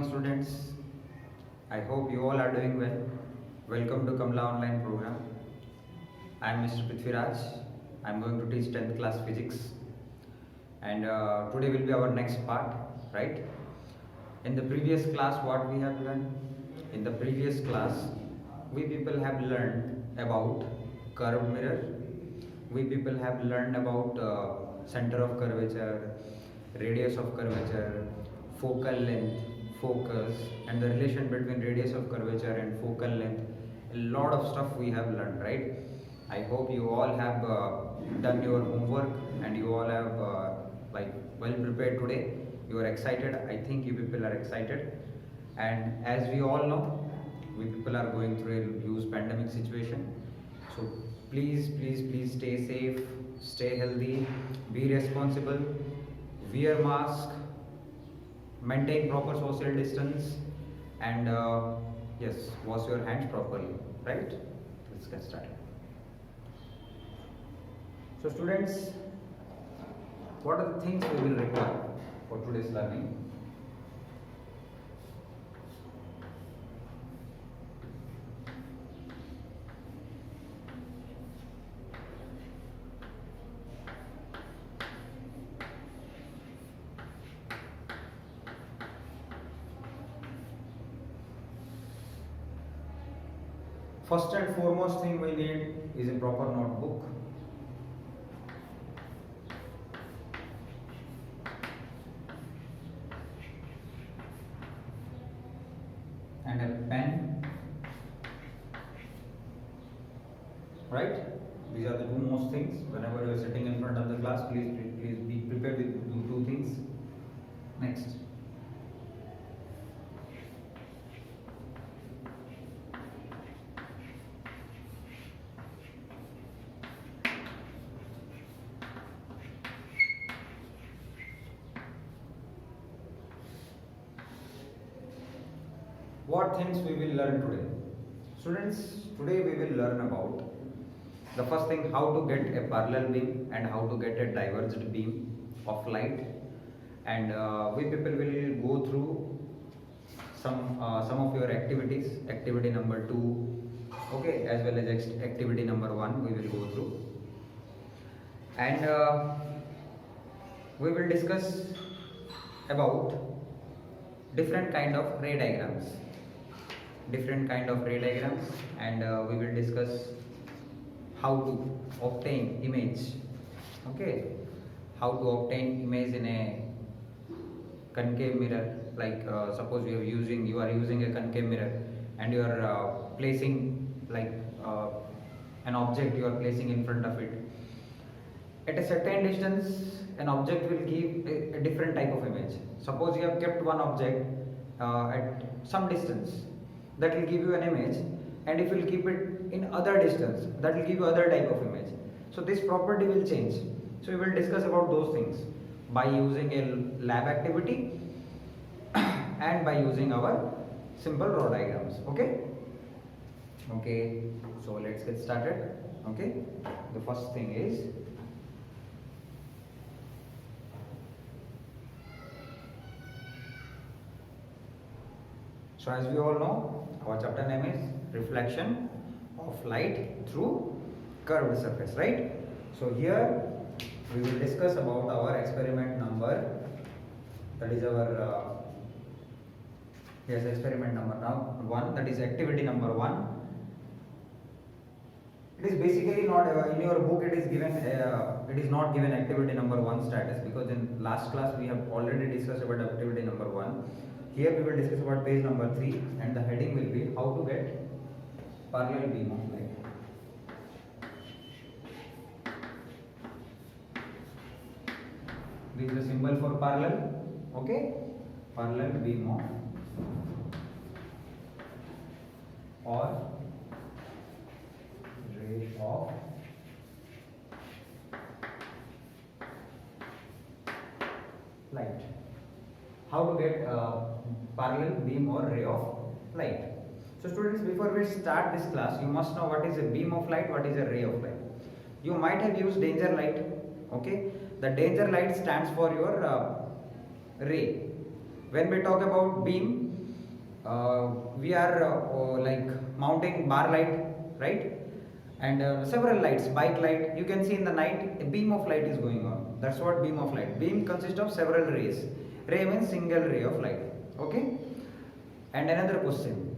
morning, students. I hope you all are doing well. Welcome to Kamla online program. I am Mr. Prithviraj. I am going to teach 10th class physics, and today will be our next part, right? In the previous class, what we have learned? In the previous class, we people have learned about curved mirror. We people have learned about center of curvature, radius of curvature, focal length, focus, and the relation between radius of curvature and focal length. A lot of stuff we have learned, right? I hope you all have done your homework and you all have well prepared today. You are excited. I think you people are excited. And as we all know, we people are going through a huge pandemic situation. So please stay safe, stay healthy, be responsible, wear mask, maintain proper social distance, and yes, wash your hands properly, right? Let's get started. So students, what are the things we will require for today's learning? First and foremost thing we need is a proper notebook. And a pen, right? These are the two most things. Whenever you are sitting in front of the class, please be prepared with two things. Next. What things we will learn today? Students, today we will learn about the first thing, how to get a parallel beam and how to get a diverged beam of light, and we people will go through some of your activities, activity number 2, okay, as well as activity number 1 we will go through, and we will discuss about different kind of ray diagrams, and we will discuss how to obtain image, okay, how to obtain image in a concave mirror. Like suppose you are using a concave mirror and you are placing like an object, you are placing in front of it. At a certain distance, an object will give a different type of image. Suppose you have kept one object at some distance, that will give you an image, and if you will keep it in other distance, that will give you other type of image. So this property will change. So we will discuss about those things by using a lab activity and by using our simple raw diagrams. Okay, so let's get started. Okay, the first thing is so as we all know, our chapter name is reflection of light through curved surface, right? So here we will discuss about our experiment number, that is our experiment number 1, that is activity number 1. It is basically not in your book, it is given it is not given activity number 1 status, because in last class we have already discussed about activity number 1. Here we will discuss about page number 3, and the heading will be how to get parallel beam of light. This is the symbol for parallel, okay? Parallel beam of or ray of light. How to get parallel beam or ray of light. So students, before we start this class, you must know what is a beam of light, what is a ray of light. You might have used danger light, okay? The danger light stands for your ray. When we talk about beam, we are like mounting bar light, right? And several lights, bike light, you can see in the night a beam of light is going on. That's what beam of light. Beam consists of several rays. Ray means single ray of light. Okay? And another question.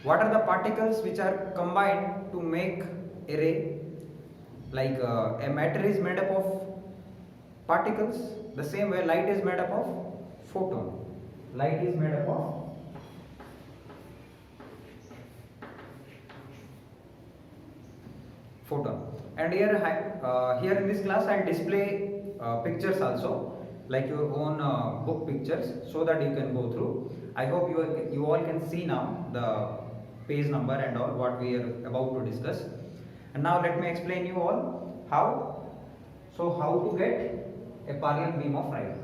What are the particles which are combined to make a ray? Like a matter is made up of particles, the same way light is made up of photon. Light is made up of photon. And here in this class I display pictures also, like your own book pictures, so that you can go through. I hope you all can see now the page number and all what we are about to discuss. And now let me explain you all how. So how to get a parallel beam of light.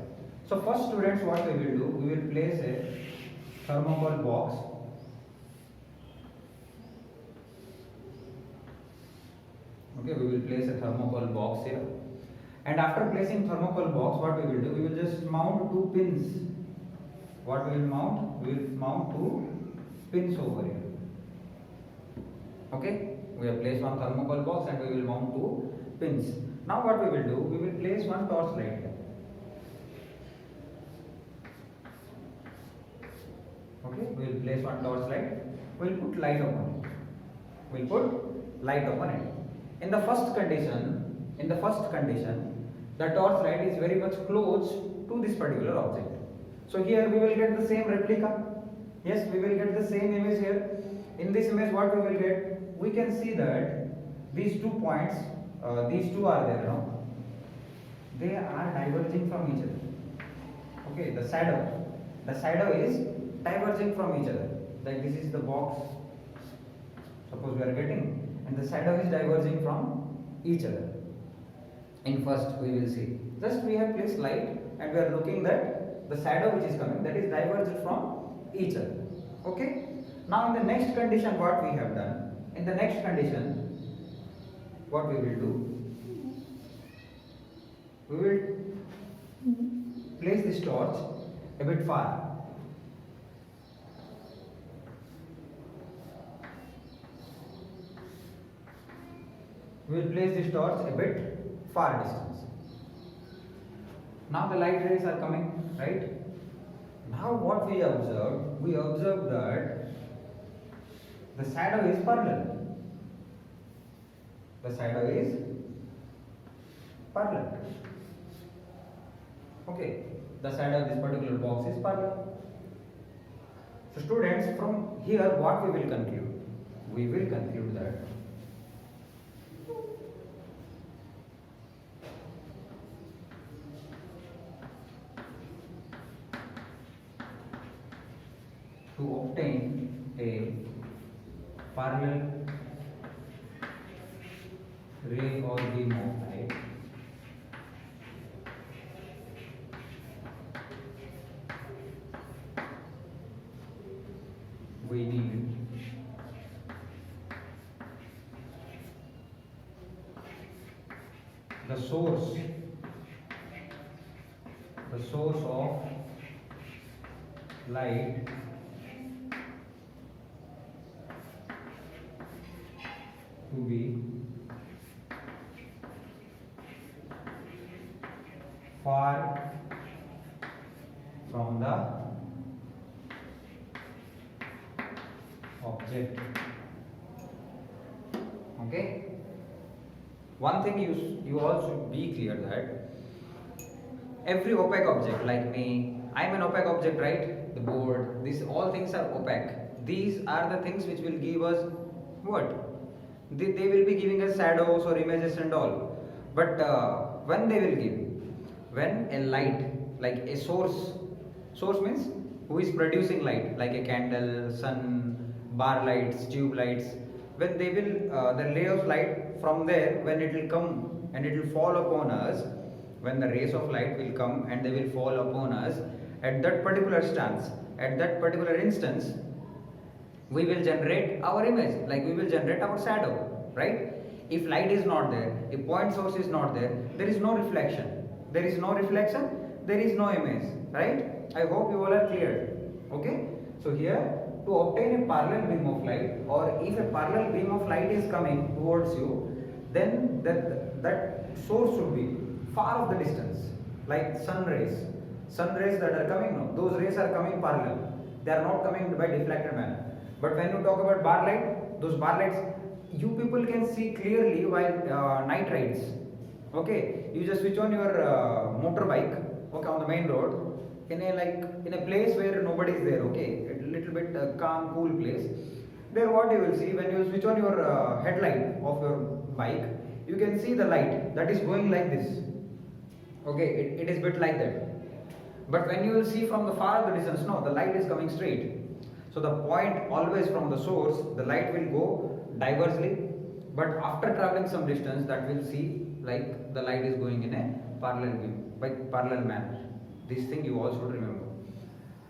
So first, students, what we will do, we will place a thermocol box. Okay, we will place a thermocol box here. And after placing thermocol box, what we will do, we will just mount two pins. What we will mount? We will mount two pins over here. Okay, we have placed one thermocol box and we will mount two pins. Now what we will do, we will place one torch light here. Okay, we will place one torch light. We will put light upon it. We will put light upon it. In the first condition, the torch light is very much close to this particular object. So here we will get the same replica. Yes, we will get the same image here. In this image, what we will get? We can see that these 2 points, these two are there now. They are diverging from each other. Okay, the shadow is diverging from each other. Like this is the box. Suppose we are getting, and the shadow is diverging from each other. In first, we will see. Just we have placed light, and we are looking that the shadow which is coming, that is diverged from each other. Okay. Now in the next condition, what we have done? In the next condition, what we will do? We will place this torch a bit far. We will place this torch a bit far distance. Now the light rays are coming, right? Now what we observe that the shadow is parallel. The shadow is parallel. Okay, the shadow of this particular box is parallel. So students, from here what we will conclude? We will conclude that to obtain a parallel ray or beam of light, we need the source of light to be far from the object. Okay. One thing you all should be clear that every opaque object, like me, I am an opaque object, right? The board, these all things are opaque. These are the things which will give us what? They will be giving us shadows or images and all. But when they will give? When a light, like a source means who is producing light, like a candle, sun, bar lights, tube lights. When they will, the ray of light from there, when it will come and it will fall upon us, when the rays of light will come and they will fall upon us, at that particular stance, at that particular instance, we will generate our image, like we will generate our shadow, right? If light is not there, if point source is not there, there is no reflection. There is no reflection, there is no image, right? I hope you all are clear. Okay? So here to obtain a parallel beam of light, or if a parallel beam of light is coming towards you, then that source should be far of the distance, like sun rays that are coming now, those rays are coming parallel, they are not coming by deflected manner. But when you talk about bar light, those bar lights you people can see clearly while night rides. Okay, you just switch on your motorbike, okay, on the main road, in a place where nobody is there, okay, a little bit calm, cool place. There, what you will see when you switch on your headlight of your bike, you can see the light that is going like this. Okay, it is bit like that. But when you will see from the far the distance, no, the light is coming straight. So the point always from the source, the light will go diversely, but after traveling some distance, that will see like the light is going in a parallel beam, by parallel manner. This thing you all should remember.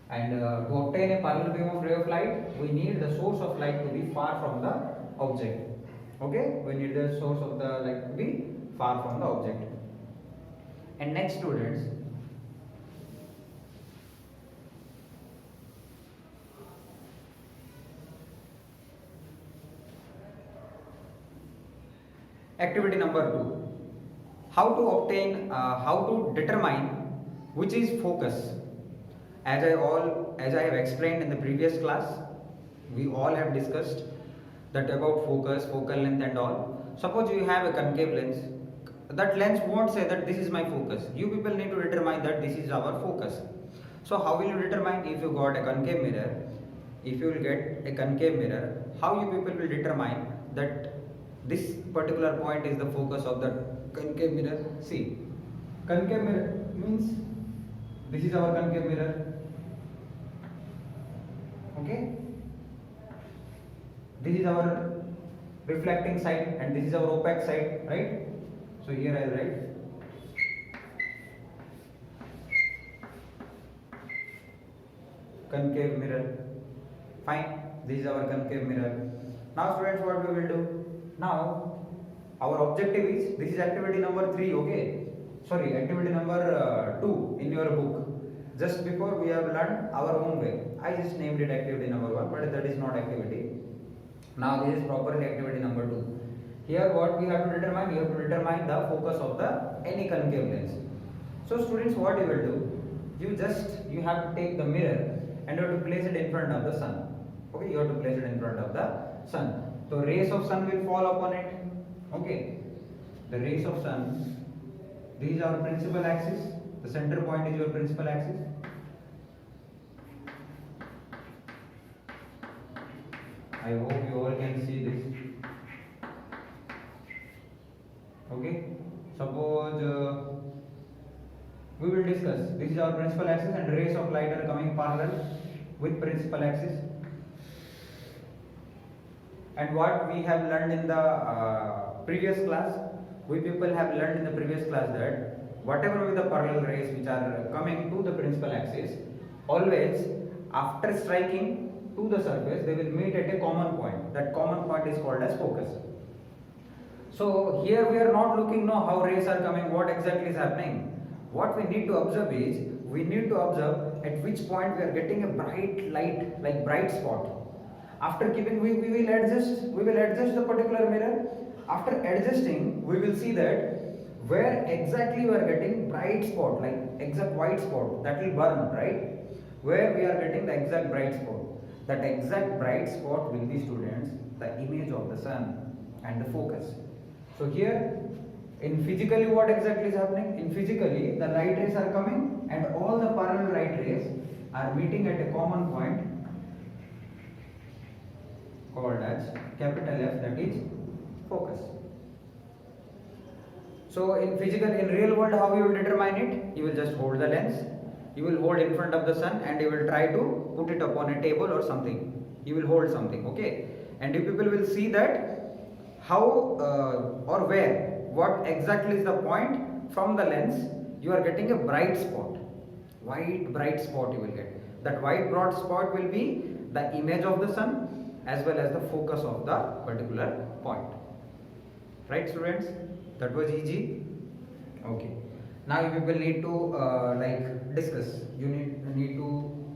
And to obtain a parallel beam of ray of light, we need the source of light to be far from the object. Okay, we need the source of the light to be far from the object. And next, students, activity number 2, how to determine which is focus. As I have explained in the previous class, we all have discussed that about focus, focal length and all. Suppose you have a concave lens, that lens won't say that this is my focus. You people need to determine that this is our focus. So how will you determine? If you got a concave mirror, if you will get a concave mirror, how you people will determine that this particular point is the focus of the concave mirror? See, concave mirror means this is our concave mirror. Okay, this is our reflecting side and this is our opaque side, right? So here I will write concave mirror. Fine, this is our concave mirror. Now students, what we will do? Now our objective is, this is activity number 3, okay? Sorry, activity number 2 in your book. Just before we have learned our own way. I just named it activity number 1, but that is not activity. Now this is properly activity number 2. Here what we have to determine? You have to determine the focus of the any concave lens. So students, what you will do? You have to take the mirror and you have to place it in front of the sun. Okay, you have to place it in front of the sun. So rays of sun will fall upon it. Okay, the rays of sun. This is our principal axis. The center point is your principal axis. I hope you all can see this. Okay, suppose we will discuss. This is our principal axis and rays of light are coming parallel with principal axis. And what we have learned in the previous class, we people have learned in the previous class that whatever with the parallel rays which are coming to the principal axis, always after striking to the surface, they will meet at a common point. That common point is called as focus. So here we are not looking now how rays are coming, what exactly is happening. What we need to observe is, we need to observe at which point we are getting a bright light, like bright spot. After keeping, we will adjust the particular mirror. After adjusting, we will see that where exactly we are getting bright spot, like exact white spot, that will burn, right? Where we are getting the exact bright spot. That exact bright spot will be, students, the image of the sun and the focus. So here, in physically what exactly is happening? In physically, the light rays are coming and all the parallel light rays are meeting at a common point called as capital F, that is focus. So in real world, how you will determine it? You will just hold the lens, you will hold in front of the sun and you will try to put it upon a table or something. You will hold something, okay? And you people will see that how or where, what exactly is the point from the lens, you are getting a bright spot, white bright spot you will get. That white broad spot will be the image of the sun as well as the focus of the particular point. Right students? That was easy. Okay. Now you people need to discuss. You need to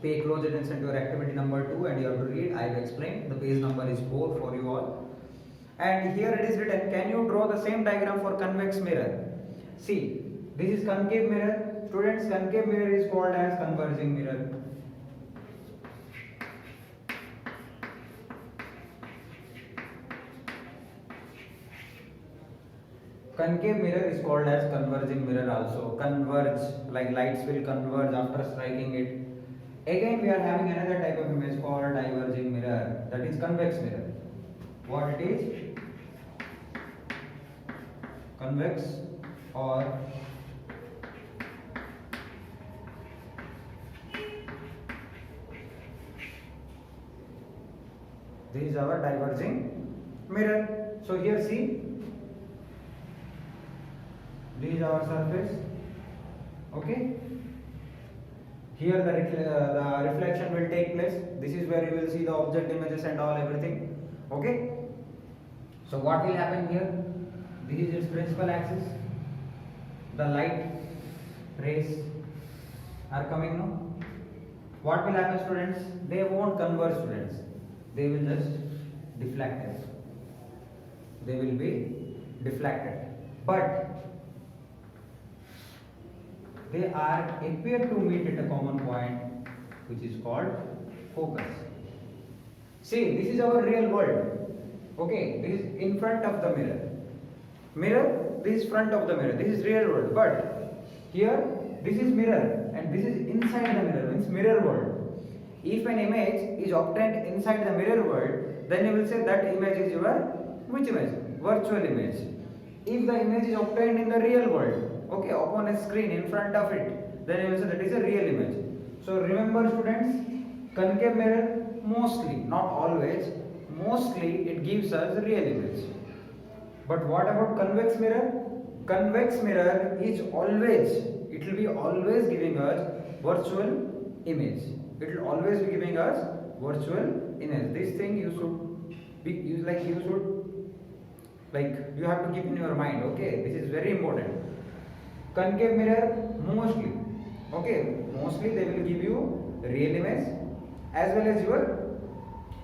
pay close attention to your activity number 2 and you have to read. I have explained. The page number is 4 for you all. And here it is written, can you draw the same diagram for convex mirror? See, this is concave mirror. Students, concave mirror is called as converging mirror. Concave mirror is called as converging mirror also. Converge, like lights will converge after striking it. Again we are having another type of image called diverging mirror, that is convex mirror. What it is? Convex or this is our diverging mirror. So here see, this is our surface. Okay. Here the reflection will take place. This is where you will see the object images and all everything. Okay. So what will happen here? This is its principal axis. The light rays are coming now. What will happen, students? They won't converge, students. They will just deflect it. They will be deflected. But they appear to meet at a common point, which is called focus. See, this is our real world. Okay, this is in front of the mirror. Mirror, this is front of the mirror. This is real world. But here, this is mirror, and this is inside the mirror. Means mirror world. If an image is obtained inside the mirror world, then you will say that image is your which image? Virtual image. If the image is obtained in the real world, okay, upon a screen in front of it, then you will say that is a real image. So remember, students, concave mirror mostly, not always, mostly it gives us a real image. But what about convex mirror? Convex mirror is always, it will be always giving us virtual image. It will always be giving us virtual image. This thing you should be, you have to keep in your mind. Okay, this is very important. Concave mirror mostly, okay, mostly they will give you real image as well as your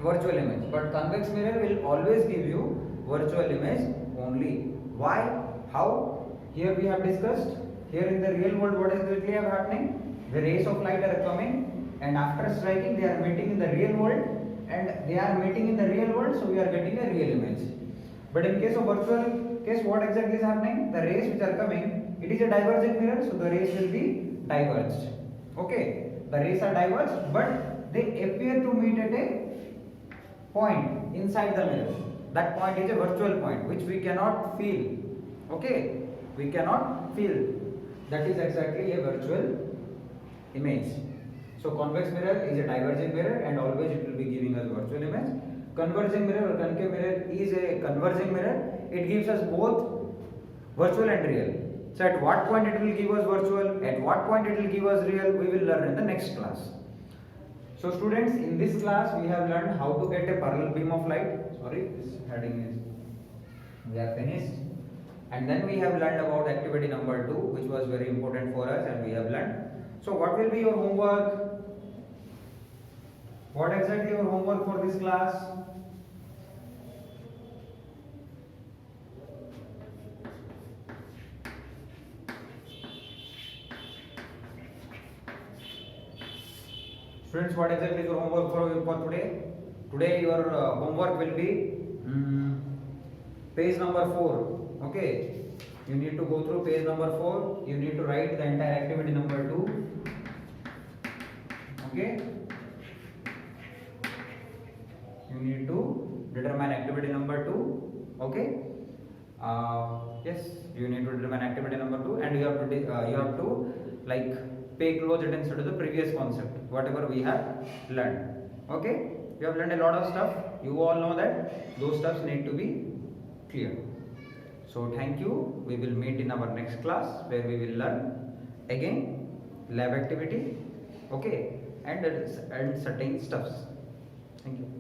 virtual image. But convex mirror will always give you virtual image only. Why? How? Here we have discussed. Here in the real world, what is exactly happening? The rays of light are coming, and after striking, they are meeting in the real world, and they are meeting in the real world, so we are getting a real image. But in case of virtual case, what exactly is happening? The rays which are coming, it is a divergent mirror, so the rays will be diverged. Okay, the rays are diverged, but they appear to meet at a point inside the mirror. That point is a virtual point which we cannot feel. Okay, we cannot feel. That is exactly a virtual image. So convex mirror is a diverging mirror, and always it will be giving us virtual image. Converging mirror or concave mirror is a converging mirror. It gives us both virtual and real. So at what point it will give us virtual, at what point it will give us real, we will learn in the next class. So students, in this class we have learned how to get a parallel beam of light. Sorry, this heading is, we are finished. And then we have learned about activity number 2, which was very important for us, and we have learned. So what will be your homework? What exactly your homework for this class? Students, what exactly is your homework for today? Today your homework will be page number 4. Okay, you need to go through page number 4. You need to write the entire activity number 2. Okay, you need to determine activity number 2. Okay, yes, you need to determine activity number 2, and you have to like pay close attention to the previous concept, whatever we have learned. Okay, you have learned a lot of stuff. You all know that those stuffs need to be clear. So thank you. We will meet in our next class, where we will learn again lab activity, okay, and certain stuffs. Thank you.